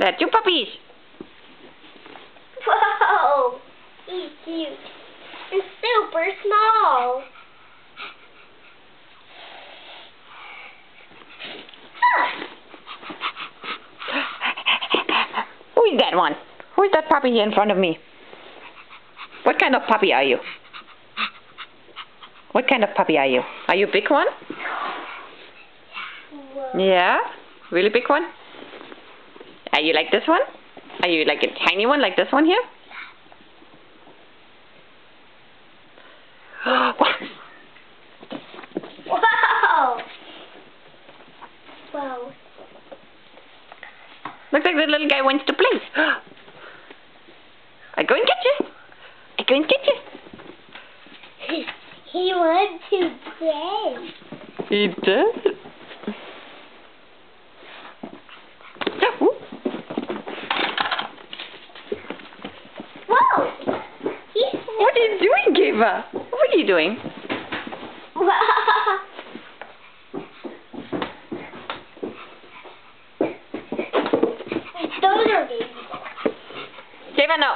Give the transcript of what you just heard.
They're two puppies. Whoa! He's cute. And super small. Who is that one? Who is that puppy here in front of me? What kind of puppy are you? What kind of puppy are you? Are you a big one? Whoa. Yeah? Really big one? Are you like this one? Are you like a tiny one like this one here? Wow! Wow. Looks like the little guy wants to play. I go and get you. I go and get you. He wants to play. He does. Whoa! What are you doing, Geva? What are you doing? Those are babies. Geva, no.